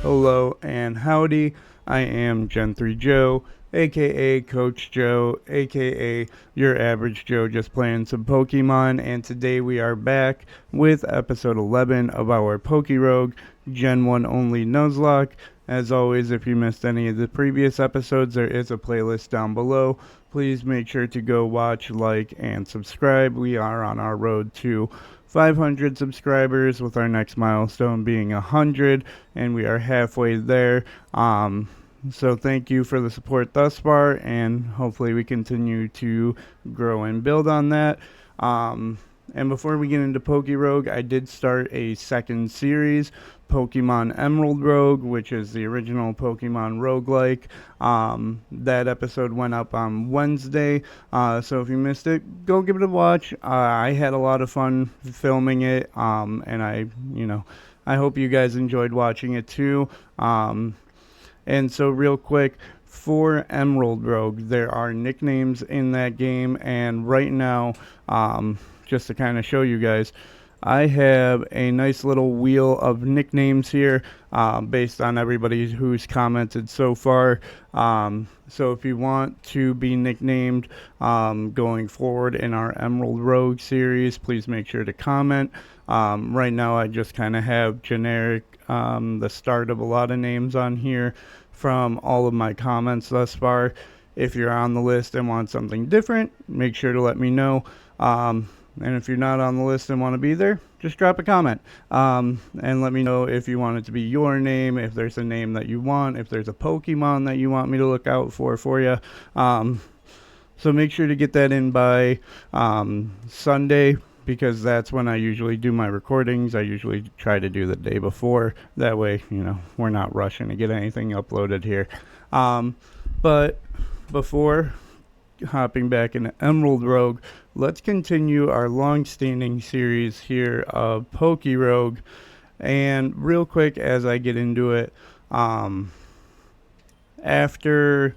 hello, and howdy. I am Gen 3 Joe, aka Coach Joe, aka your average Joe just playing some Pokemon, and today we are back with episode 11 of our PokeRogue Gen 1 only Nuzlocke. As always, if you missed any of the previous episodes, there is a playlist down below. Please make sure to go watch, like, and subscribe. We are on our road to 500 subscribers, with our next milestone being 100, and we are halfway there. So thank you for the support thus far, and hopefully we continue to grow and build on that. And before we get into PokeRogue, I did start a second series, Pokemon Emerald Rogue, which is the original Pokemon roguelike. That episode went up on Wednesday, so if you missed it, go give it a watch. I had a lot of fun filming it, and I hope you guys enjoyed watching it too. And so real quick, for Emerald Rogue, there are nicknames in that game, and right now, just to kind of show you guys, I have a nice little wheel of nicknames here, based on everybody who's commented so far. So if you want to be nicknamed going forward in our Emerald Rogue series, please make sure to comment. Right now I just kind of have generic, the start of a lot of names on here from all of my comments thus far. If you're on the list and want something different, make sure to let me know. And if you're not on the list and want to be there, just drop a comment. And let me know if you want it to be your name, if there's a name that you want, if there's a Pokemon that you want me to look out for you. So make sure to get that in by Sunday, because that's when I usually do my recordings. I usually try to do the day before. That way, we're not rushing to get anything uploaded here. But before hopping back into Emerald Rogue, let's continue our long-standing series here of PokeRogue. And real quick, as I get into it, after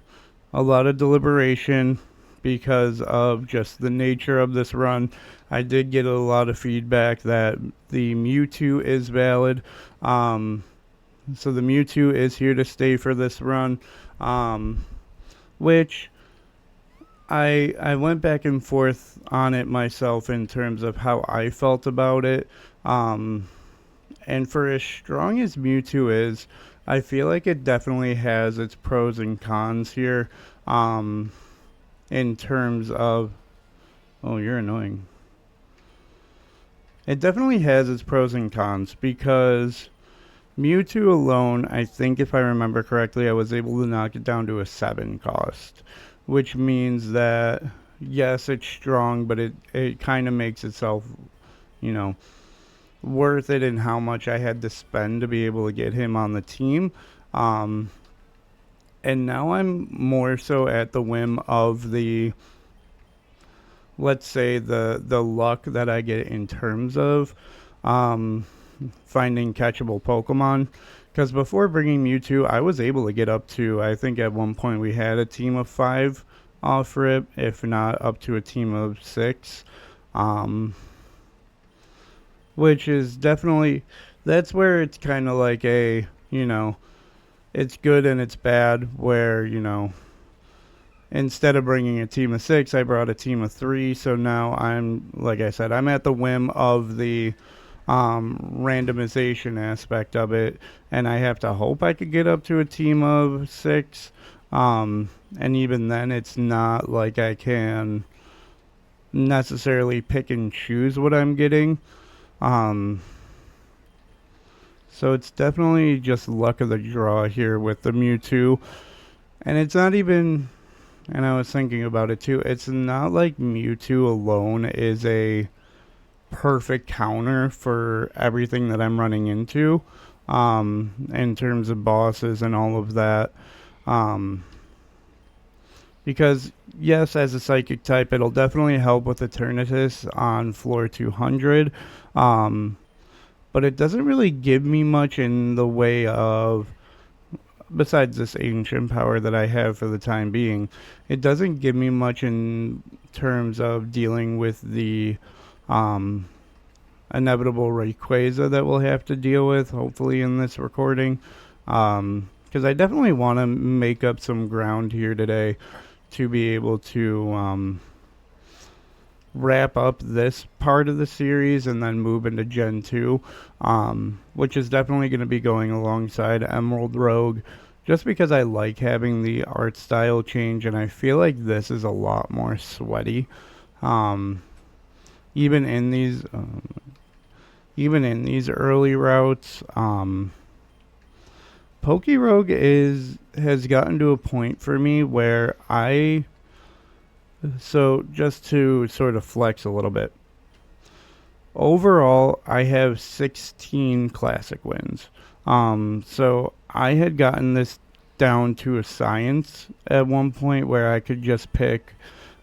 a lot of deliberation, because of just the nature of this run, I did get a lot of feedback that the Mewtwo is valid. So the Mewtwo is here to stay for this run, which I went back and forth on it myself in terms of how I felt about it. And for as strong as Mewtwo is, I feel like it definitely has its pros and cons here. In terms of... Oh, you're annoying. It definitely has its pros and cons, because Mewtwo alone, I think if I remember correctly, I was able to knock it down to a 7 cost. Which means that, yes, it's strong, but it kind of makes itself, worth it in how much I had to spend to be able to get him on the team. And now I'm more so at the whim of the, let's say, the luck that I get in terms of finding catchable Pokemon. Because before bringing Mewtwo, I was able to get up to, I think at one point we had a team of 5 off rip, if not up to a team of 6. Which is definitely, that's where it's kind of like a, it's good and it's bad, where, instead of bringing a team of 6, I brought a team of 3. So now I'm, like I said, I'm at the whim of the randomization aspect of it, and I have to hope I could get up to a team of 6. And even then, it's not like I can necessarily pick and choose what I'm getting. So it's definitely just luck of the draw here with the Mewtwo. And it's not even, and I was thinking about it too, it's not like Mewtwo alone is a perfect counter for everything that I'm running into, in terms of bosses and all of that. Because, yes, as a psychic type, it'll definitely help with Eternatus on floor 200. But it doesn't really give me much in the way of, besides this ancient power that I have for the time being, it doesn't give me much in terms of dealing with the inevitable Rayquaza that we'll have to deal with, hopefully, in this recording. Because I definitely want to make up some ground here today to be able to wrap up this part of the series and then move into Gen 2, which is definitely going to be going alongside Emerald Rogue, just because I like having the art style change, and I feel like this is a lot more sweaty. Um, even in these, even in these early routes, PokeRogue has gotten to a point for me where so just to sort of flex a little bit. Overall, I have 16 classic wins. So I had gotten this down to a science at one point where I could just pick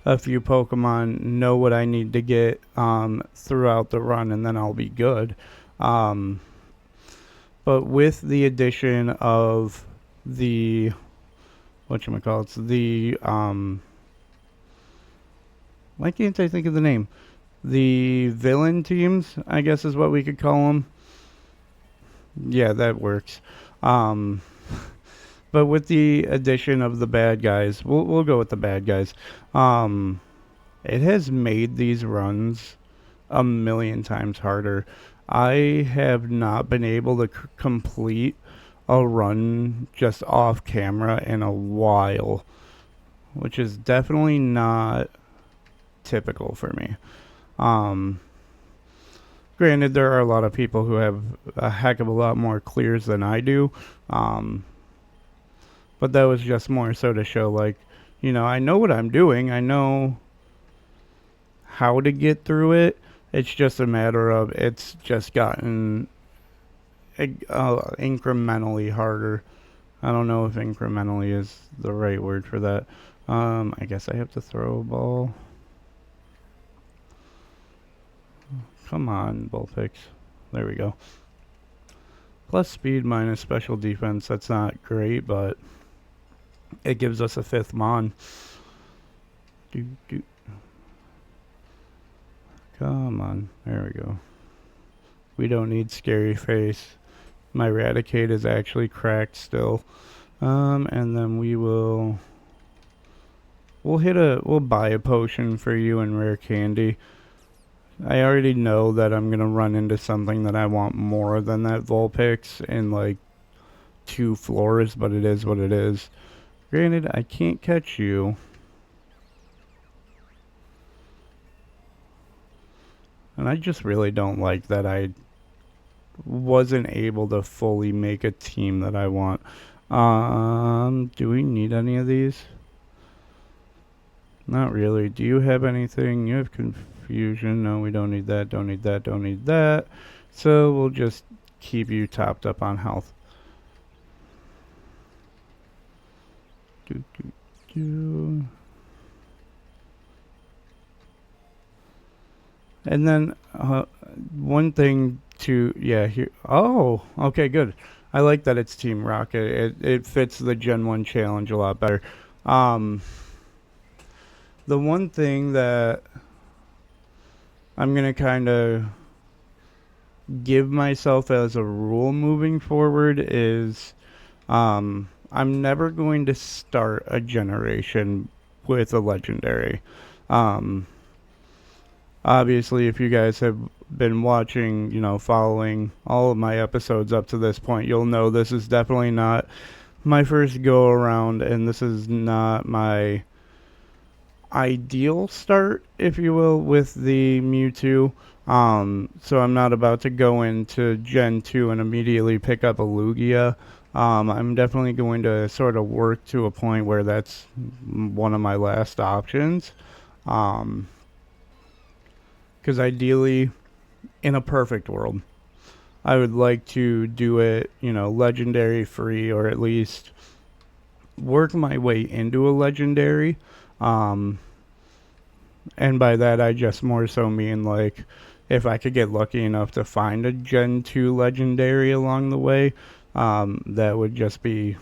a few Pokemon, know what I need to get throughout the run, and then I'll be good. Um, but with the addition of the whatchamacallit, why can't I think of the name? The villain teams, I guess is what we could call them. Yeah, that works. Um, but with the addition of the bad guys, we'll go with the bad guys. Um, it has made these runs a million times harder. I have not been able to complete a run just off camera in a while, which is definitely not typical for me. Um, Granted, there are a lot of people who have a heck of a lot more clears than I do, um, but that was just more so to show, like, I know what I'm doing. I know how to get through it. It's just a matter of it's just gotten incrementally harder. I don't know if incrementally is the right word for that. I guess I have to throw a ball. Come on, Bullpix. There we go. Plus speed minus special defense. That's not great, but it gives us a 5th Mon. Come on. There we go. We don't need Scary Face. My Raticate is actually cracked still. And then we'll buy a potion for you and Rare Candy. I already know that I'm going to run into something that I want more than that Vulpix in like 2 floors, but it is what it is. Granted, I can't catch you. And I just really don't like that I wasn't able to fully make a team that I want. Do we need any of these? Not really. Do you have anything? You have confusion. No, we don't need that. Don't need that. Don't need that. So we'll just keep you topped up on health. And then one thing to here. Oh, okay, good. I like that it's Team Rocket. It fits the Gen 1 challenge a lot better. The one thing that I'm going to kind of give myself as a rule moving forward is I'm never going to start a generation with a legendary. Obviously, if you guys have been watching, following all of my episodes up to this point, you'll know this is definitely not my first go around, and this is not my ideal start, if you will, with the Mewtwo. So I'm not about to go into Gen 2 and immediately pick up a Lugia. I'm definitely going to sort of work to a point where that's one of my last options. Because ideally, in a perfect world, I would like to do it, legendary free, or at least work my way into a legendary. And by that, I just more so mean, like, if I could get lucky enough to find a Gen 2 legendary along the way, that would just be,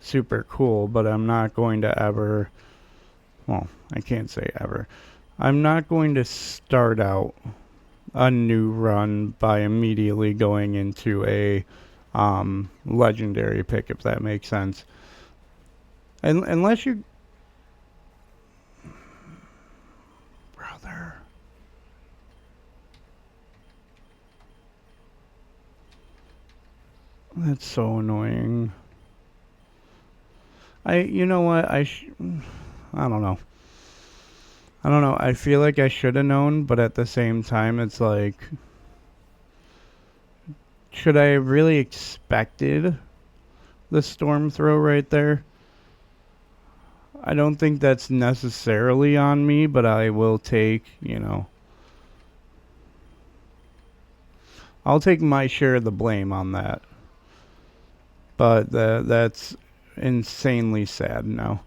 super cool. But I'm not going to ever, well, I can't say ever. I'm not going to start out a new run by immediately going into a legendary pick, if that makes sense. And unless you, brother, that's so annoying. You know what, I don't know. I don't know. I feel like I should have known, but at the same time, it's like, should I have really expected the storm throw right there? I don't think that's necessarily on me, but I will take, I'll take my share of the blame on that. But that's insanely sad now.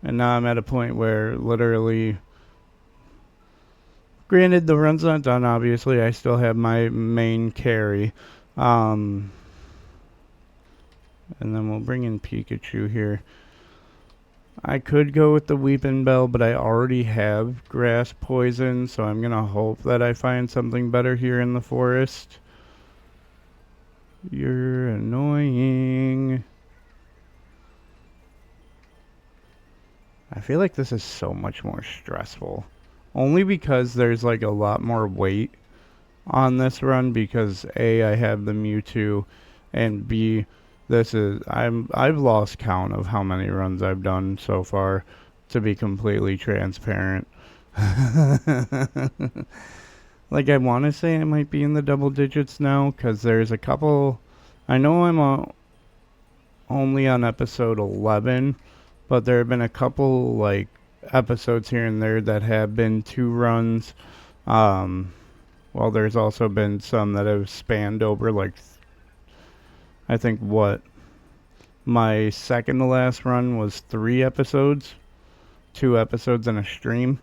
And now I'm at a point where literally, granted the run's not done, obviously, I still have my main carry. And then we'll bring in Pikachu here. I could go with the Weeping Bell, but I already have Grass Poison, so I'm going to hope that I find something better here in the forest. You're annoying. I feel like this is so much more stressful. Only because there's like a lot more weight on this run because A, I have the Mewtwo, and B, I've lost count of how many runs I've done so far, to be completely transparent. Like, I want to say I might be in the double digits now, because there's a couple. I know I'm only on episode 11, but there have been a couple, like, episodes here and there that have been 2 runs. Well, there's also been some that have spanned over, like, I think my second to last run was 3 episodes, 2 episodes in a stream.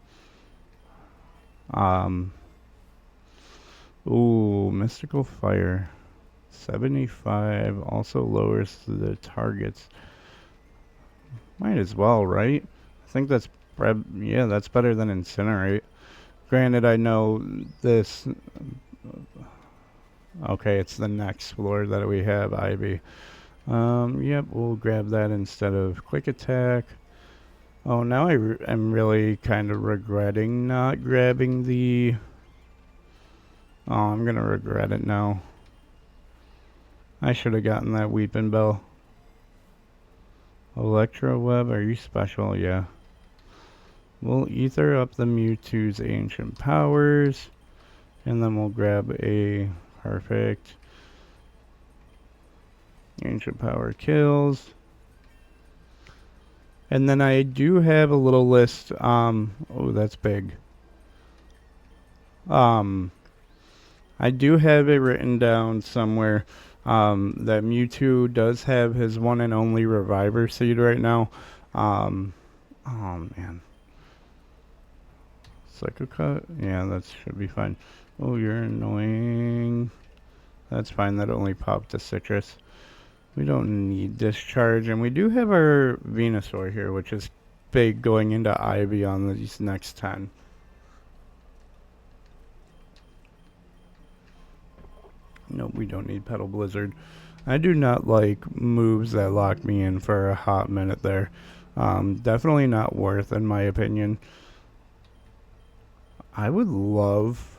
Ooh, Mystical Fire. 75 also lowers the targets. Might as well, right? I think that's better than Incinerate. Granted, I know this. Okay, it's the next floor that we have, Ivy. Yep, we'll grab that instead of Quick Attack. Oh, now I'm really kind of regretting not grabbing the... Oh, I'm gonna regret it now. I should have gotten that Weeping Bell. Electro Web, are you special? Yeah. We'll ether up the Mewtwo's Ancient Powers. And then we'll grab a perfect Ancient Power kills. And then I do have a little list. Oh, that's big. I do have it written down somewhere. That Mewtwo does have his one and only Reviver Seed right now. Oh man. Psycho Cut? Yeah, that should be fine. Oh, you're annoying. That's fine, that only popped to Citrus. We don't need Discharge, and we do have our Venusaur here, which is big going into Ivy on these next 10. Nope, we don't need Petal Blizzard. I do not like moves that lock me in for a hot minute there. Definitely not worth, in my opinion. I would love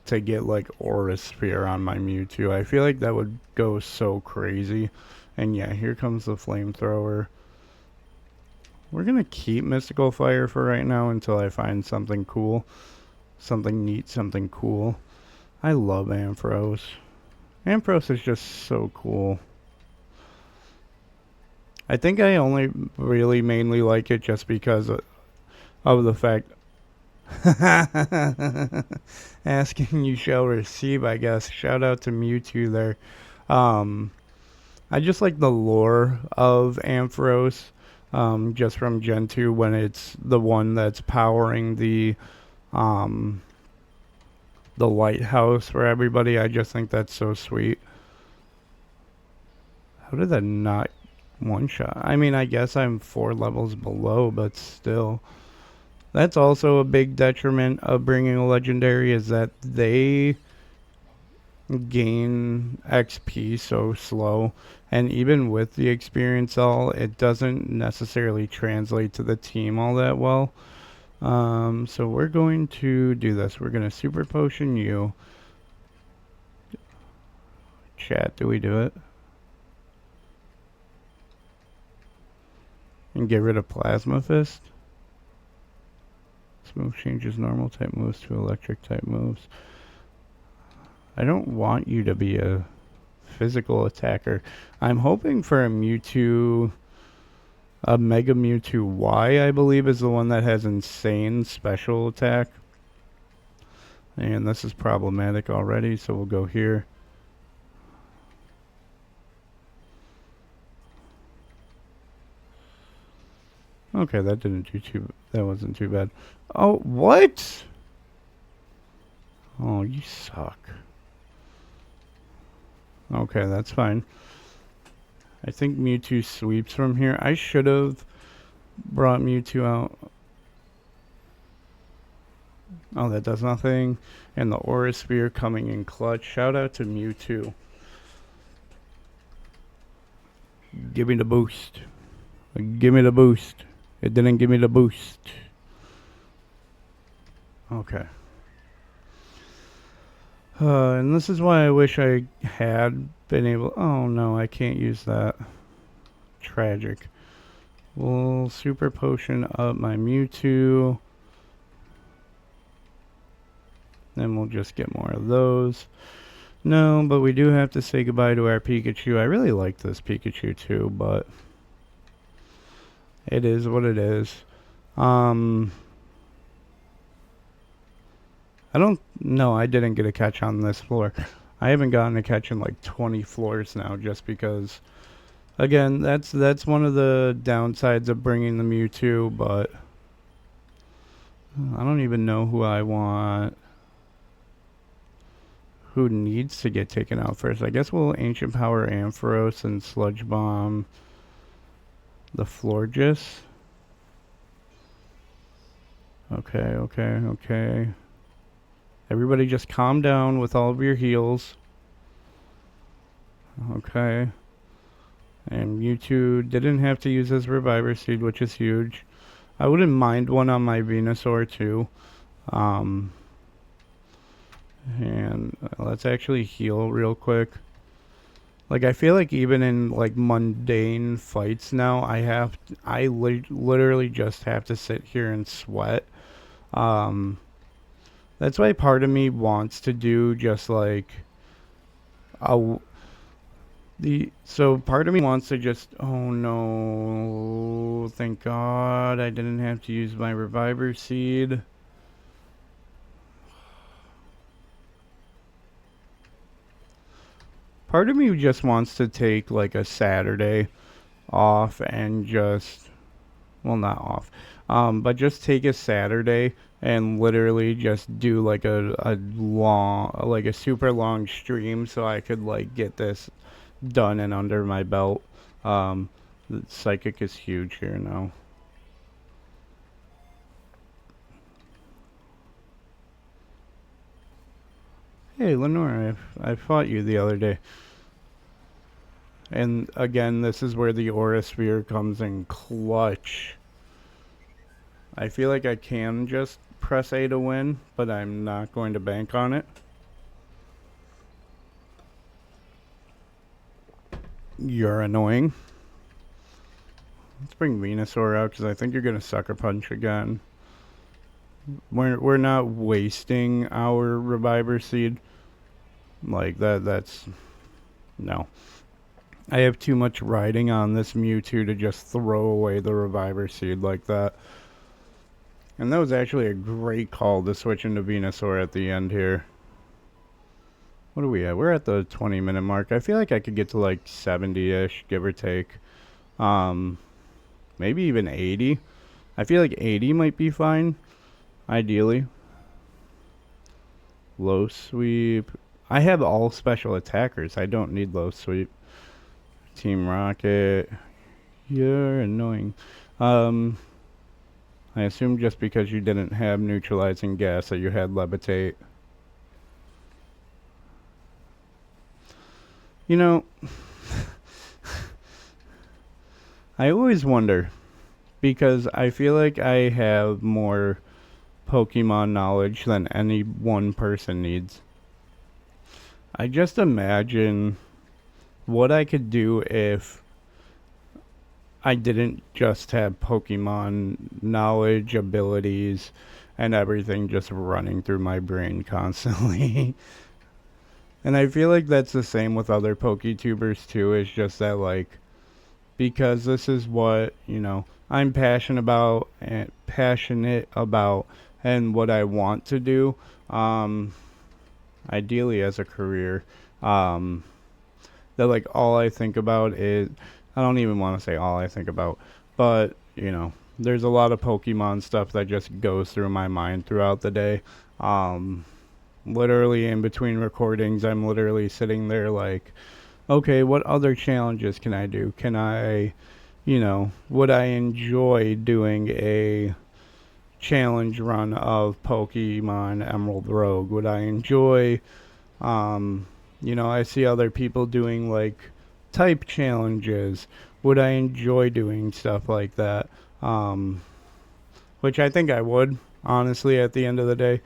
to get like Aura Sphere on my Mewtwo. I feel like that would go so crazy. And yeah, here comes the Flamethrower. We're going to keep Mystical Fire for right now until I find something cool. Something neat, something cool. I love Ampharos. Ampharos is just so cool. I think I only really mainly like it just because of the fact... Asking you shall receive, I guess. Shout out to Mewtwo there. I just like the lore of Ampharos, just from Gen 2 when it's the one that's powering the lighthouse for everybody. I just think that's so sweet. How did that not one-shot? I mean, I guess I'm 4 levels below, but still. That's also a big detriment of bringing a legendary, is that they gain XP so slow, and even with the experience all, it doesn't necessarily translate to the team all that well. So we're going to do this. We're going to super potion you. Chat, do we do it? And get rid of Plasma Fist. This move changes normal type moves to electric type moves. I don't want you to be a physical attacker. I'm hoping for a Mewtwo, a Mega Mewtwo Y, I believe, is the one that has insane special attack. And this is problematic already, so we'll go here. Okay, that didn't do too. That wasn't too bad. Oh, what? Oh, you suck. Okay, that's fine. I think Mewtwo sweeps from here. I should have brought Mewtwo out. Oh, that does nothing. And the Aura Sphere coming in clutch. Shout out to Mewtwo. Give me the boost. Give me the boost. It didn't give me the boost. Okay. And this is why I wish I had been able... Oh, no, I can't use that. Tragic. We'll super potion up my Mewtwo. Then we'll just get more of those. No, but we do have to say goodbye to our Pikachu. I really like this Pikachu too, but it is what it is. I don't know. I didn't get a catch on this floor. I haven't gotten a catch in like 20 floors now, just because. Again, that's one of the downsides of bringing the Mewtwo, but I don't even know who I want. Who needs to get taken out first? I guess we'll Ancient Power Ampharos and Sludge Bomb the Florges. Okay. Everybody just calm down with all of your heals. Okay. And Mewtwo didn't have to use his Reviver Seed, which is huge. I wouldn't mind one on my Venusaur too. And let's actually heal real quick. Like, I feel like even in like mundane fights now, I literally just have to sit here and sweat. That's why part of me wants to do just like so part of me wants to just, oh no, thank God I didn't have to use my Reviver Seed. Part of me just wants to take like a Saturday off and just, well, not off, but just take a Saturday and literally just do like a long, like a super long stream so I could like get this done and under my belt. The Psychic is huge here now. Hey, Lenore, I fought you the other day. And again, this is where the Aura Sphere comes in clutch. I feel like I can just press A to win, but I'm not going to bank on it. You're annoying. Let's bring Venusaur out because I think you're gonna Sucker Punch again. We're not wasting our Reviver Seed like that. That's no. I have too much riding on this Mewtwo to just throw away the Reviver Seed like that. And that was actually a great call to switch into Venusaur at the end here. What are we at? We're at the 20-minute mark. I feel like I could get to like 70-ish, give or take. Maybe even 80. I feel like 80 might be fine, ideally. Low sweep. I have all special attackers. I don't need low sweep. Team Rocket. You're annoying. I assume just because you didn't have neutralizing gas that you had levitate. You know, I always wonder because I feel like I have more Pokemon knowledge than any one person needs. I just imagine what I could do if I didn't just have Pokemon knowledge, abilities, and everything just running through my brain constantly. And I feel like that's the same with other PokeTubers too. It's just that like because this is what I'm passionate about and what I want to do. Um, Ideally as a career. Um, that like all I think about is I don't even want to say all I think about, but there's a lot of Pokemon stuff that just goes through my mind throughout the day. Um, Literally in between recordings, I'm literally sitting there like, okay, what other challenges can I do? Can I, would I enjoy doing a challenge run of Pokemon Emerald Rogue? Would I enjoy um, I see other people doing like type challenges. Would I enjoy doing stuff like that? Um, which I think I would, honestly, at the end of the day.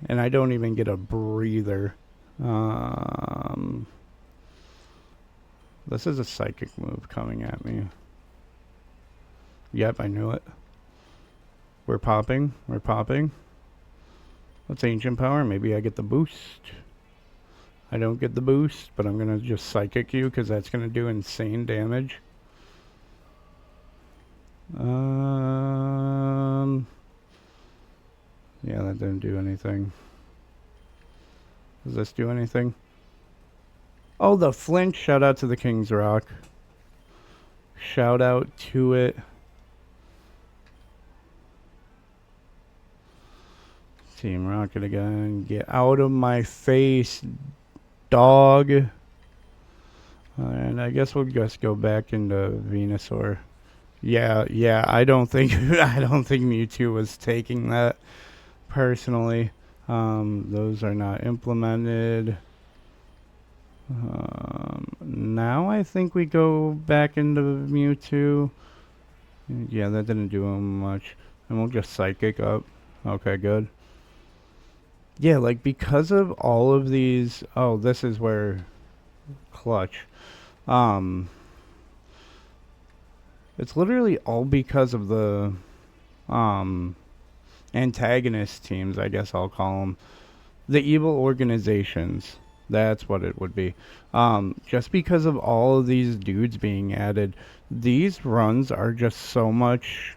And I don't even get a breather. Um, this is a psychic move coming at me. Yep, I knew it. We're popping. We're popping. Let's ancient power. Maybe I get the boost. I don't get the boost, but I'm going to just psychic you because that's going to do insane damage. Yeah, that didn't do anything. Does this do anything? Oh, the flinch. Shout out to the King's Rock. Shout out to it. Team Rocket again. Get out of my face, dog. And I guess we'll just go back into Venusaur. Yeah. I don't think Mewtwo was taking that personally. Those are not implemented. Now I think we go back into Mewtwo. Yeah, that didn't do much. And we'll just Psychic up. Okay, good. Yeah, like because of all of these... Oh, this is where... Clutch. It's literally all because of the... antagonist teams, I guess I'll call them. The evil organizations. That's what it would be. Just because of all of these dudes being added, these runs are just so much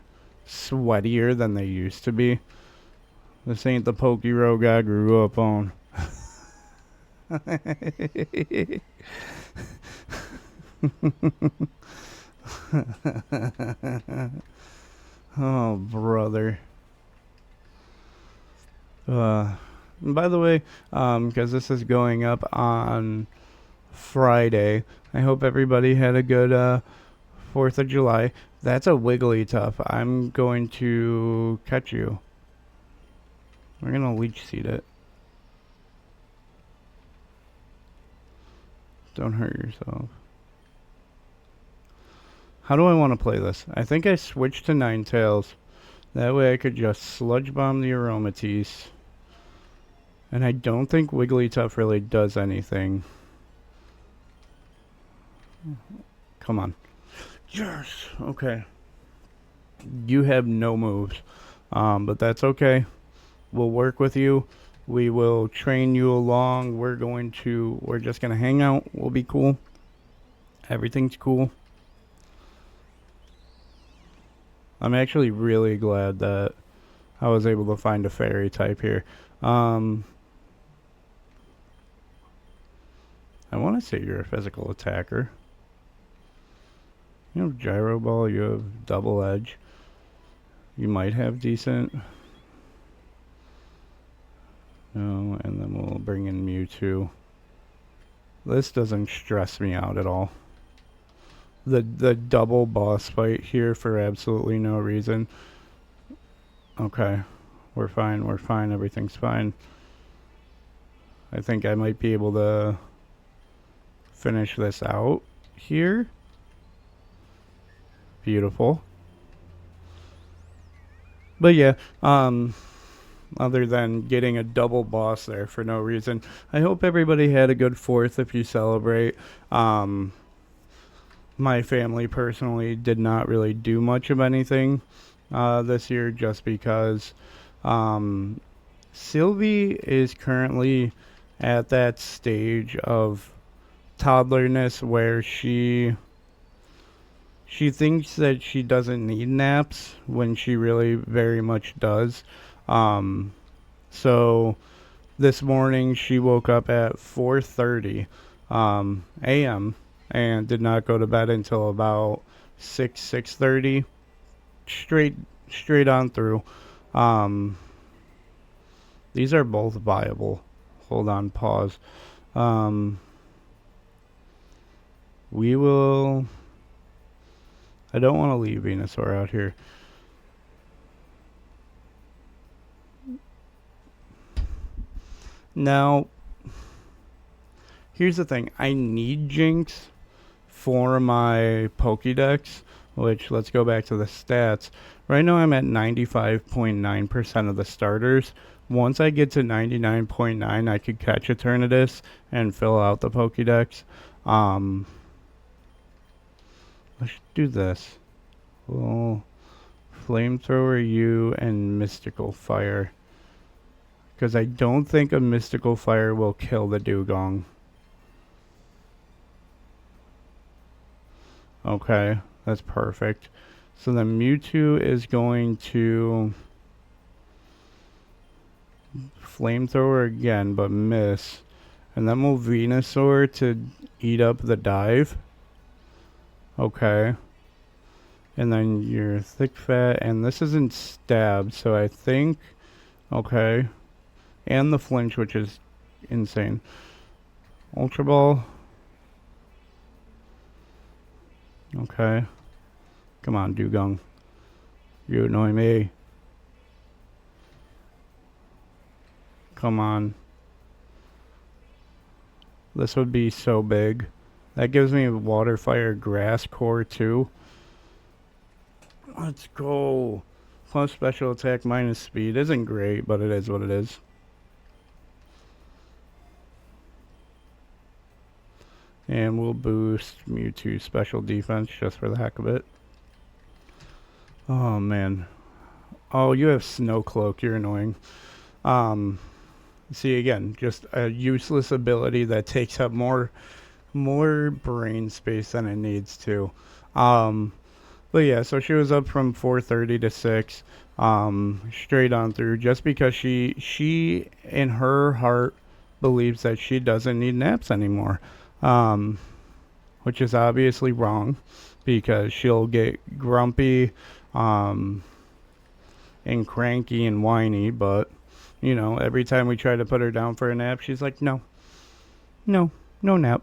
sweatier than they used to be. This ain't the PokeRogue I grew up on. Oh, brother. By the way, because this is going up on Friday, I hope everybody had a good 4th of July. That's a Wigglytuff. I'm going to catch you. We're going to leech seed it. Don't hurt yourself. How do I want to play this? I think I switched to Ninetales. That way I could just Sludge Bomb the Aromatisse. And I don't think Wigglytuff really does anything. Come on. Yes! Okay. You have no moves. But that's okay. We'll work with you. We will train you along. We're just gonna hang out. We'll be cool. Everything's cool. I'm actually really glad that I was able to find a fairy type here. I want to say you're a physical attacker. You have Gyro Ball, you have Double Edge. You might have decent. No, and then we'll bring in Mewtwo. This doesn't stress me out at all. The double boss fight here for absolutely no reason. Okay. We're fine, everything's fine. I think I might be able to finish this out here. Beautiful. But yeah, other than getting a double boss there for no reason. I hope everybody had a good 4th if you celebrate. My family personally did not really do much of anything this year just because Sylvie is currently at that stage of toddlerness where she thinks that she doesn't need naps when she really very much does. Um, so this morning she woke up at 4:30 a.m. and did not go to bed until about 6:30 straight straight on through. Um, these are both viable. Hold on, pause. Um, we will. I don't want to leave Venusaur out here. Now, here's the thing. I need Jinx for my Pokédex, which, let's go back to the stats. Right now I'm at 95.9% of the starters. Once I get to 99.9, I could catch Eternatus and fill out the Pokédex. Let's do this. Well, Flamethrower you and Mystical Fire. Because I don't think a Mystical Fire will kill the Dugong. Okay, that's perfect. So then Mewtwo is going to Flamethrower again, but miss. And then we'll Venusaur to eat up the dive. Okay. And then your Thick Fat, and this isn't stabbed, so I think, okay. And the flinch, which is insane. Ultra Ball. Okay. Come on, Dugong. You annoy me. Come on. This would be so big. That gives me Water, Fire, Grass Core too. Let's go. Plus special attack minus speed. Isn't great, but it is what it is. And we'll boost Mewtwo special defense just for the heck of it. Oh, man. Oh, you have Snow Cloak. You're annoying. See, again, just a useless ability that takes up more brain space than it needs to. But yeah, so she was up from 4:30 to 6, straight on through, just because she in her heart believes that she doesn't need naps anymore, which is obviously wrong, because she'll get grumpy, and cranky and whiny, but you know, every time we try to put her down for a nap, she's like, no, no nap.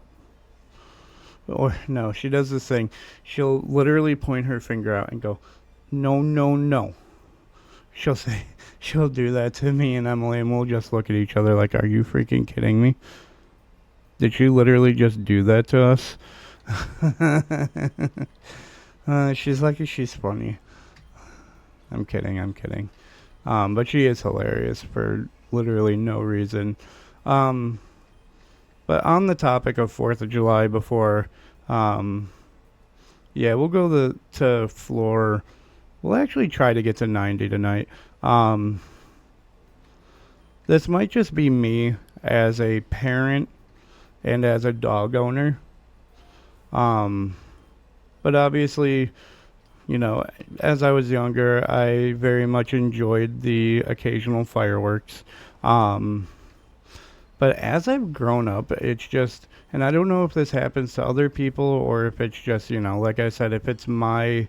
Or no, she does this thing. She'll literally point her finger out and go, no. She'll do that to me and Emily, and we'll just look at each other like, are you freaking kidding me? Did she literally just do that to us? She's lucky she's funny. I'm kidding. But she is hilarious for literally no reason. But on the topic of 4th of July before, yeah, we'll go to floor. We'll actually try to get to 90 tonight. This might just be me as a parent and as a dog owner. But obviously, you know, as I was younger, I very much enjoyed the occasional fireworks. But as I've grown up, it's just, and I don't know if this happens to other people or if it's just, you know, like I said, if it's my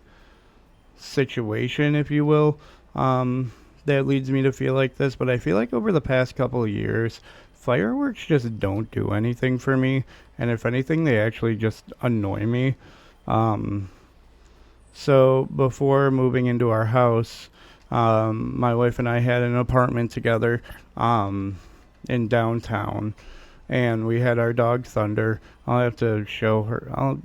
situation, if you will, that leads me to feel like this. But I feel like over the past couple of years, fireworks just don't do anything for me. And if anything, they actually just annoy me. So before moving into our house, my wife and I had an apartment together. in downtown, and we had our dog Thunder. I'll have to show her. I'll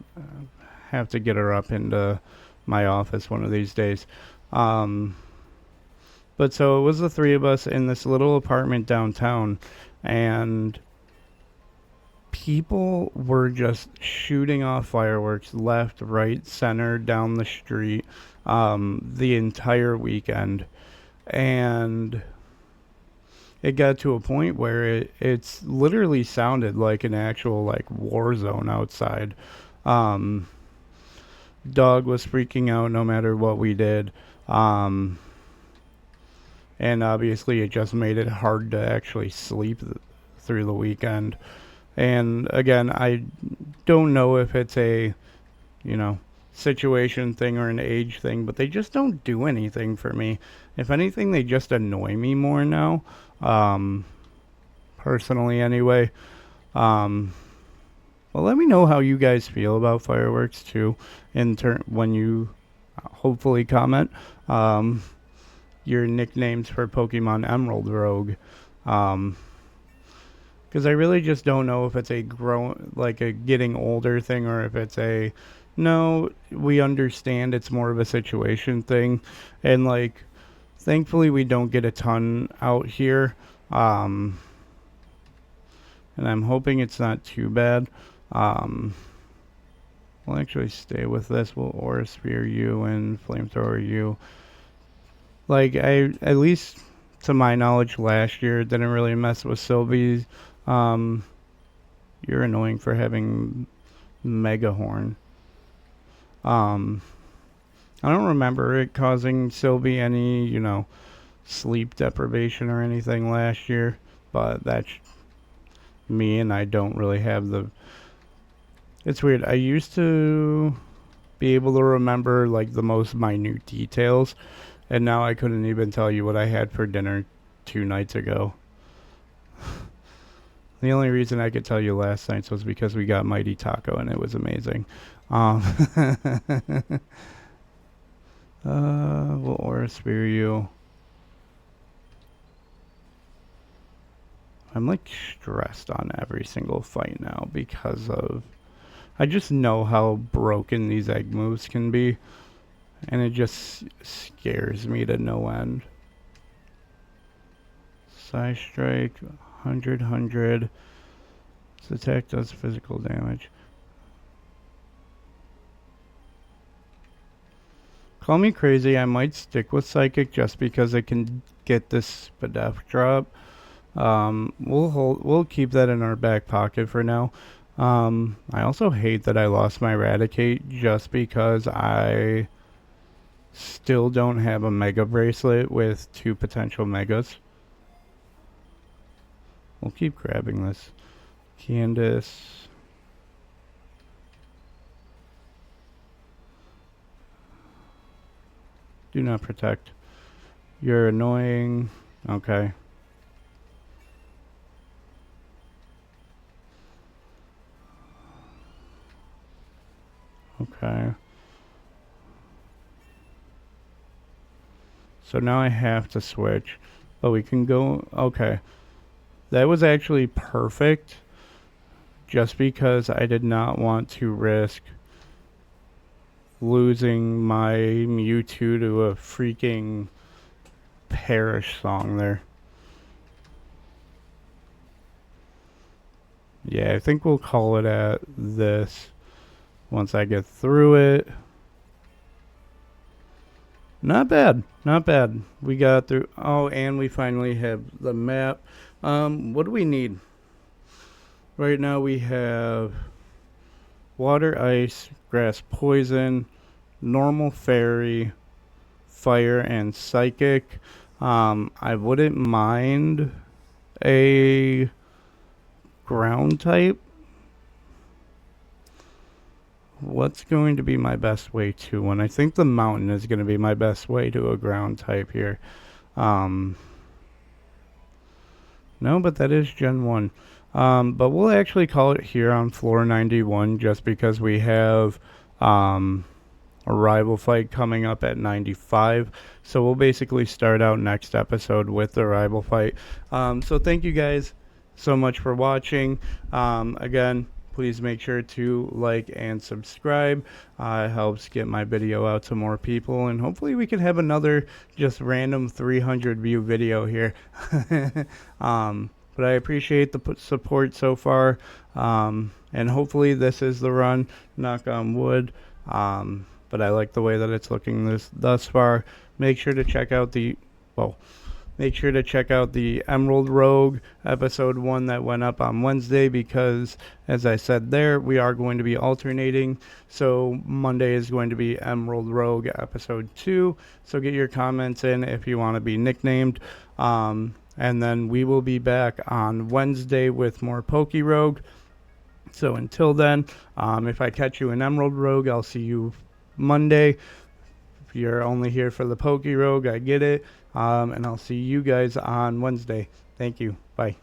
have to get her up into my office one of these days. Um, but so it was the three of us in this little apartment downtown, and people were just shooting off fireworks left, right, center, down the street the entire weekend. And it got to a point where it's literally sounded like an actual like war zone outside. Um, Dog was freaking out no matter what we did. Um, and obviously it just made it hard to actually sleep through the weekend. And again, I don't know if it's a, you know, situation thing or an age thing, but they just don't do anything for me. If anything, they just annoy me more now. Um, Personally, anyway. Um, well, let me know how you guys feel about fireworks too, when you hopefully comment. Um, your nicknames for Pokemon Emerald Rogue. Because I really just don't know if it's like a getting older thing, or if it's a, no, we understand it's more of a situation thing. And like, thankfully we don't get a ton out here. Um, and I'm hoping it's not too bad. Um, we'll actually stay with this. We'll Aura Sphere you and Flamethrower you. Like, at least to my knowledge, last year didn't really mess with Sylvie's. Um, you're annoying for having Megahorn. I don't remember it causing Sylvie any, sleep deprivation or anything last year, but that's me, and I don't really have the. It's weird. I used to be able to remember like the most minute details, and now I couldn't even tell you what I had for dinner 2 nights ago. The only reason I could tell you last night's was because we got Mighty Taco and it was amazing. We'll Aura Sphere you. I'm like stressed on every single fight now because of. I just know how broken these egg moves can be, and it just scares me to no end. Side Strike, 100. This attack does physical damage. Call me crazy, I might stick with Psychic just because it can get this Spadef drop. We'll keep that in our back pocket for now. I also hate that I lost my Eradicate just because I still don't have a Mega Bracelet with 2 potential Megas. We'll keep grabbing this. Candace. Do not protect. You're annoying. Okay. Okay. So now I have to switch. But we can go. Okay. That was actually perfect. Just because I did not want to risk losing my Mewtwo to a freaking Perish song there. Yeah, I think we'll call it at this once I get through it. Not bad. Not bad. We got through. Oh, and we finally have the map. What do we need? Right now we have water, ice, grass, poison, normal fairy, fire, and psychic. I wouldn't mind a ground type. What's going to be my best way to one? I think the mountain is going to be my best way to a ground type here. No, but that is Gen 1. But we'll actually call it here on floor 91 just because we have a rival fight coming up at 95. So we'll basically start out next episode with the rival fight. So thank you guys so much for watching. Again, please make sure to like and subscribe. It helps get my video out to more people, and hopefully we could have another just random 300 view video here. But I appreciate the support so far, and hopefully this is the run, knock on wood. But I like the way that it's looking thus far. Make sure to check out the Emerald Rogue episode 1 that went up on Wednesday, because, as I said there, we are going to be alternating. So Monday is going to be Emerald Rogue episode 2. So get your comments in if you want to be nicknamed. And then we will be back on Wednesday with more PokeRogue. So until then, if I catch you in Emerald Rogue, I'll see you Monday. If you're only here for the PokeRogue, I get it. And I'll see you guys on Wednesday. Thank you. Bye.